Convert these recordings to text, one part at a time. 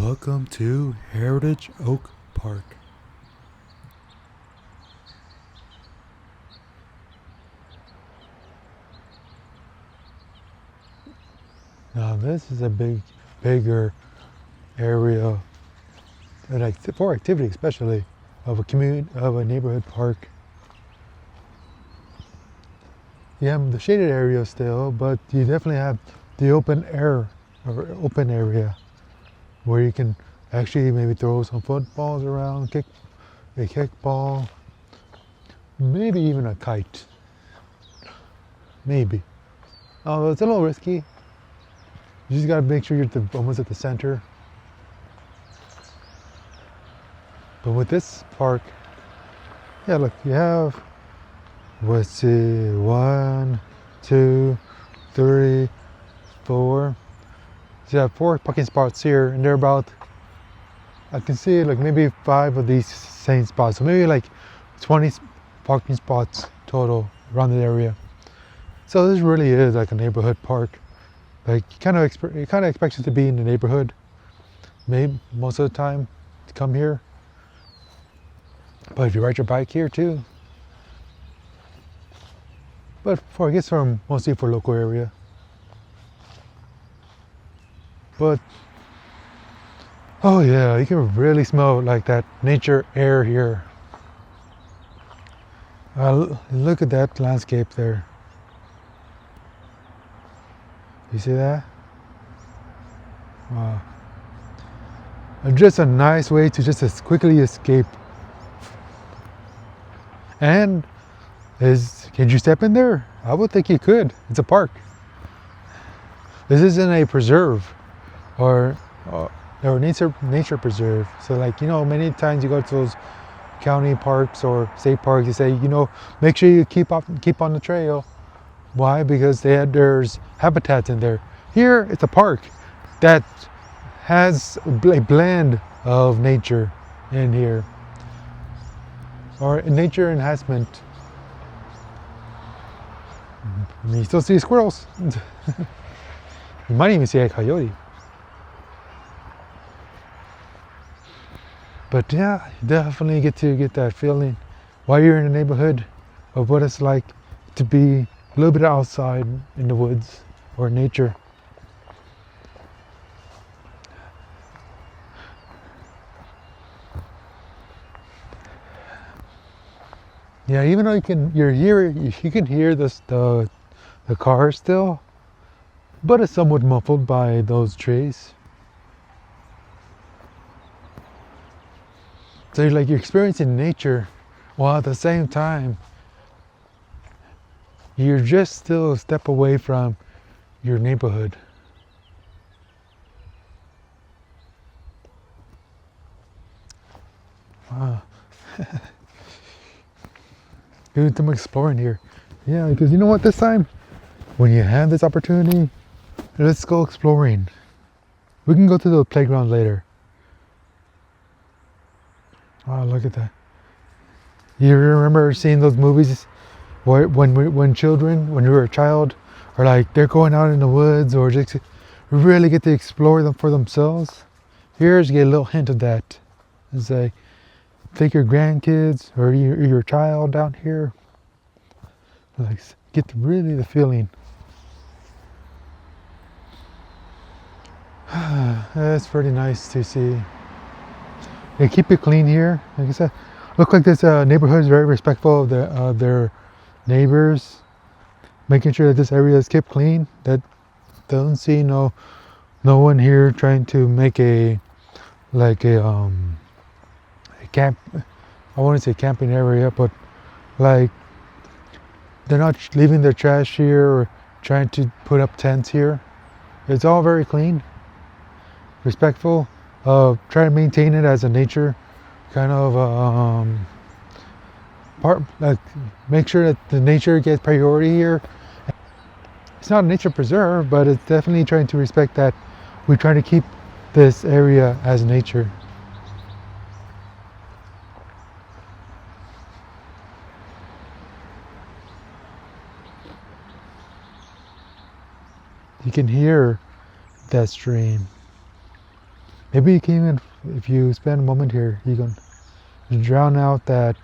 Welcome to Heritage Oak Park. Now this is a bigger area, like for activity, especially of a neighborhood park. You have the shaded area still, but you definitely have the open air or open area where you can actually maybe throw some footballs around, kick a kickball, maybe even a kite. Maybe. Although it's a little risky. You just gotta make sure you're almost at the center. But with this park, yeah, look, you have, let's see, 1, 2, 3, 4. So you have 4 parking spots here, and they're about, I can see like maybe 5 of these same spots. So maybe like 20 parking spots total around the area. So this really is like a neighborhood park. Like you kind of expect it to be in the neighborhood, maybe most of the time to come here. But if you ride your bike here too. But I guess mostly for local area. But oh yeah, you can really smell like that nature air here. Look at that landscape there. You see that? Wow. And just a nice way to just as quickly escape. And can you step in there? I would think you could. It's a park. This isn't a preserve or nature preserve. So like, many times you go to those county parks or state parks, you say, make sure you keep on the trail. Why? Because there's habitats in there. Here, it's a park that has a blend of nature in here, or nature enhancement. I mean, you still see squirrels. You might even see a coyote. But yeah, you definitely get that feeling while you're in the neighborhood of what it's like to be a little bit outside in the woods or nature. Yeah, even though you can hear the cars still, but it's somewhat muffled by those trees. So you're experiencing nature while at the same time you're just still a step away from your neighborhood. Wow. Doing some exploring here. Yeah, because you know what, this time, when you have this opportunity, let's go exploring. We can go to the playground later. Wow, look at that. You remember seeing those movies when you were a child, or like they're going out in the woods or just really get to explore them for themselves? Here's you get a little hint of that. It's like, take your grandkids or your child down here. Like, get really the feeling. That's pretty nice to see. They keep it clean here. Like I said, look like this neighborhood is very respectful of their neighbors, making sure that this area is kept clean. That doesn't see no one here trying to make a camp. I wouldn't say camping area, but like they're not leaving their trash here or trying to put up tents here. It's all very clean, respectful. Try to maintain it as a nature kind of part. Like, make sure that the nature gets priority here. It's not a nature preserve, but it's definitely trying to respect that we try to keep this area as nature. You can hear that stream. Maybe you can even, if you spend a moment here, you can drown out the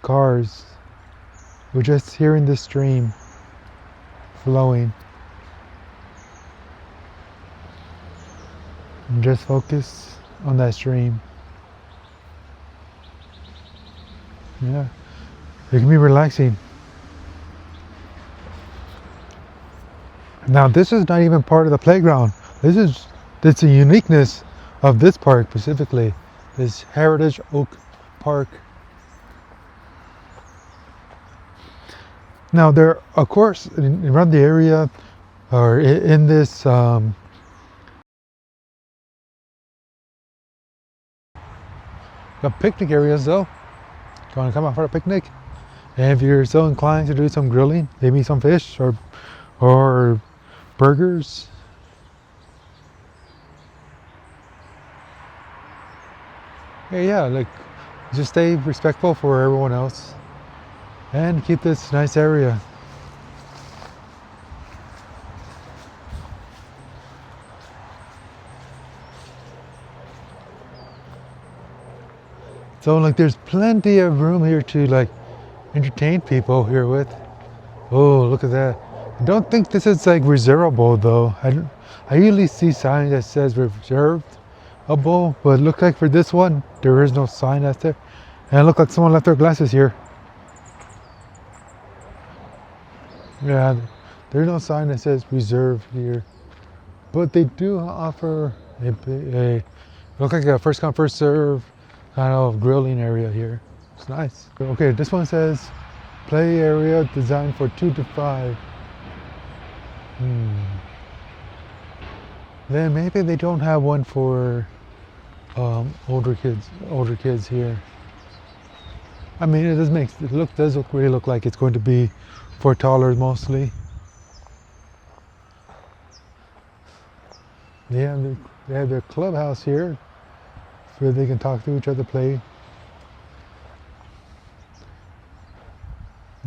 cars. We're just hearing the stream flowing. And just focus on that stream. Yeah, it can be relaxing. Now this is not even part of the playground. It's a uniqueness of this park specifically, this Heritage Oak Park. Now there, of course, around the area, or in this picnic areas though. You want to come out for a picnic? And if you're so inclined to do some grilling, maybe some fish or burgers. Yeah, like just stay respectful for everyone else and keep this nice area. So like there's plenty of room here to like entertain people here with. Oh, look at that. I don't think this is like reservable though. I usually see signs that says reserved a bowl, but it looks like for this one there is no sign that's there. And it looks like someone left their glasses here. Yeah, there's no sign that says reserved here. But they do offer a look like a first come first serve kind of grilling area here. It's nice. Okay, this one says play area designed for 2 to 5. Then maybe they don't have one for older kids here. I mean, it does really look like it's going to be for toddlers mostly. They have their clubhouse here where they can talk to each other, play.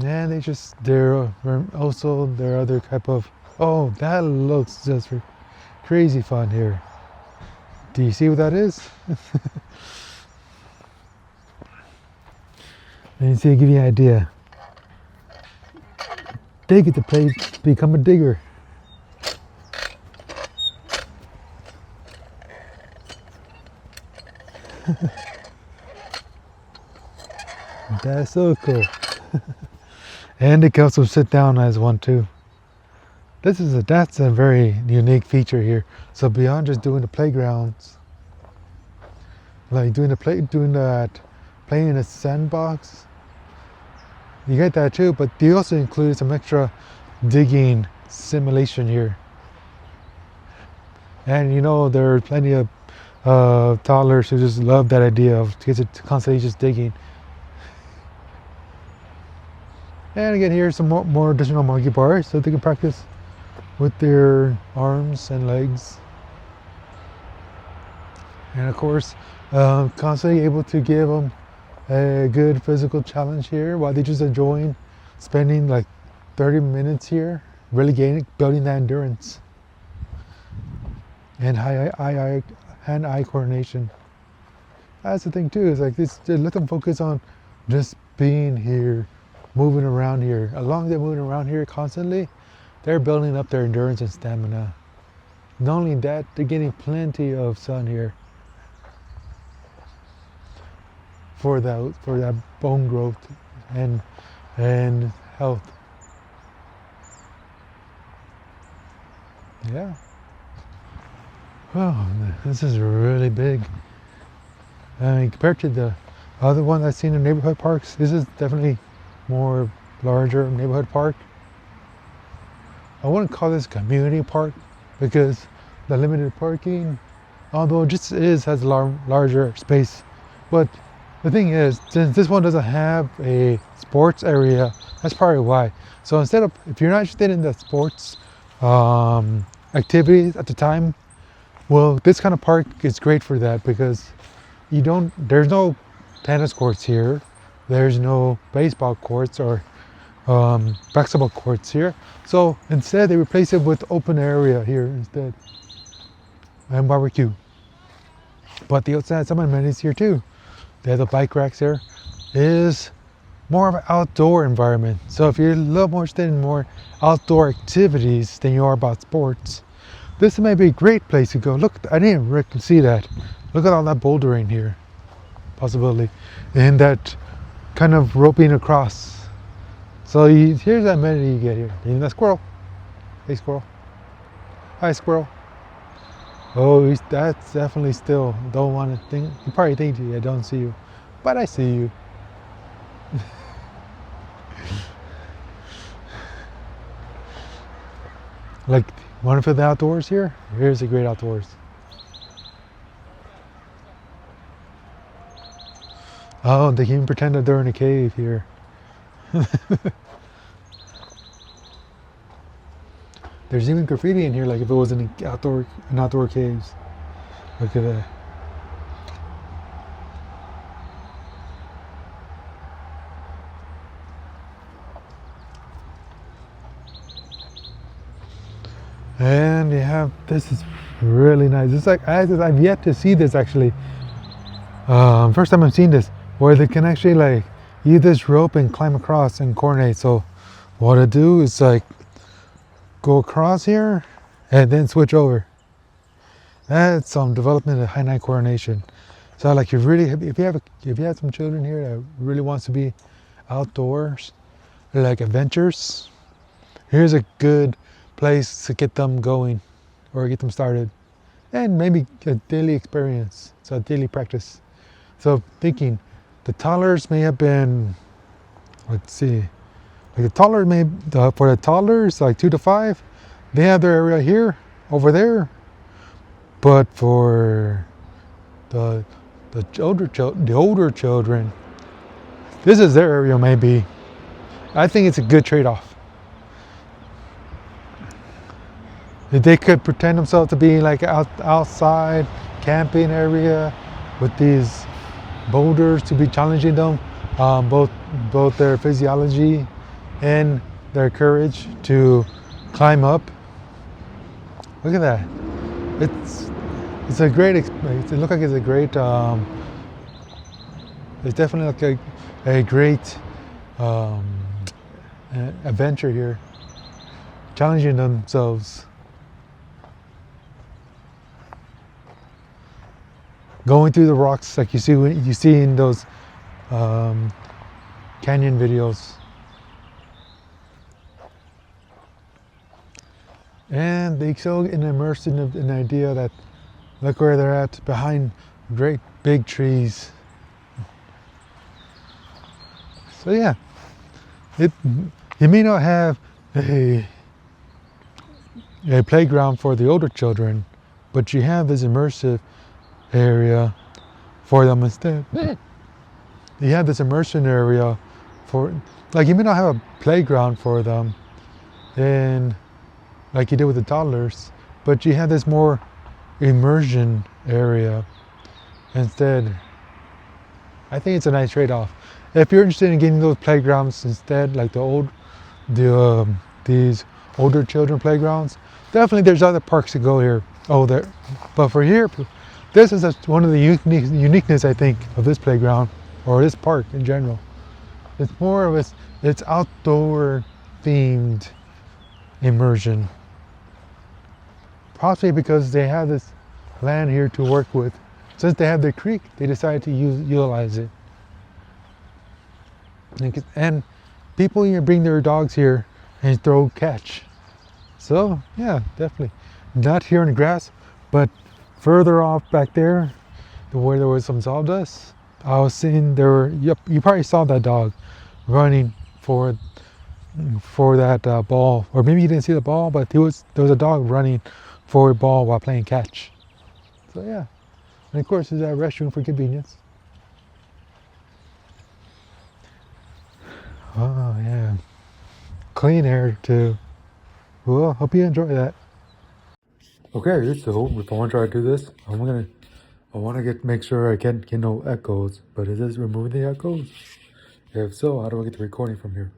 And they're also their other type of, oh, that looks just crazy fun here. Do you see what that is? Let me see, give you an idea. They get to become a digger. That's so cool. And they can also sit down as one too. That's a very unique feature here. So beyond just doing the playgrounds, like playing in a sandbox, you get that too, but they also include some extra digging simulation here. And you know, there are plenty of toddlers who just love that idea of constantly just digging. And again, here's some more additional monkey bars so they can practice with their arms and legs. And of course, constantly able to give them a good physical challenge here while they're just enjoying spending like 30 minutes here, really building that endurance and hand-eye coordination. That's the thing too, is like this, let them focus on just being here, moving around here. As long as they're moving around here constantly, they're building up their endurance and stamina. Not only that, they're getting plenty of sun here for that bone growth and health. Yeah. Wow, this is really big. I mean, compared to the other one I've seen in neighborhood parks, this is definitely more larger neighborhood park. I wouldn't call this a community park because the limited parking, although it just has larger space. But the thing is, since this one doesn't have a sports area, that's probably why. So instead of, if you're not interested in the sports activities at the time, well, this kind of park is great for that because there's no tennis courts here. There's no baseball courts or basketball courts here. So instead they replace it with open area here instead. and barbecue. But they also had some amenities here too. They have the bike racks here. It is more of an outdoor environment. So if you're a little more interested in more outdoor activities than you are about sports, this may be a great place to go. Look, I didn't see that. Look at all that bouldering here, possibility, and that kind of roping across. So here's that amenity you get here. Even that squirrel. Hey squirrel. Hi squirrel. Oh, that's definitely still. Don't want to think. You probably think I don't see you, but I see you. Like, want to feel the outdoors here? Here's the great outdoors. Oh, they can even pretend that they're in a cave here. There's even graffiti in here, like if it was an outdoor caves. Look at that. And you have, this is really nice. It's like, I've yet to see this actually. First time I've seen this, where they can actually like use this rope and climb across and coordinate. So what I do is like go across here and then switch over. That's some development of hand-eye coordination. So like if you have some children here that really wants to be outdoors, like adventures, here's a good place to get them going or get them started, and maybe a daily experience, so a daily practice. So thinking the toddlers may have been, let's see, like the toddler for the toddlers like 2 to 5, they have their area here, over there, but for the older children, this is their area maybe. I think it's a good trade-off. They could pretend themselves to be like outside camping area with these boulders to be challenging them, both their physiology and their courage to climb up. Look at that! It's a great experience. It looks like it's a great. It's definitely like a great adventure here, challenging themselves. Going through the rocks like you see in those canyon videos. And they so immersed in an idea that look where they're at, behind great big trees. So yeah, you may not have a playground for the older children, but you have this immersive area for them instead. You have this immersion area for, like, you may not have a playground for them and like you did with the toddlers, but you have this more immersion area instead. I think it's a nice trade-off. If you're interested in getting those playgrounds instead, like these older children playgrounds, definitely there's other parks to go here. But for here, this is one of the uniqueness, I think, of this playground or this park in general. It's more of it's outdoor themed immersion. Possibly because they have this land here to work with. Since they have the creek, they decided to utilize it. And people here bring their dogs here and throw catch. So yeah, definitely. Not here in the grass, but further off back there, where there was some sawdust, I was seeing you probably saw that dog running for that ball, or maybe you didn't see the ball, but there was a dog running for a ball while playing catch. So yeah, and of course there's a restroom for convenience. Oh yeah, clean air too. Well, hope you enjoy that. Okay, so before I try to do this, I want to make sure I get no echoes. But is this removing the echoes? If so, how do I get the recording from here?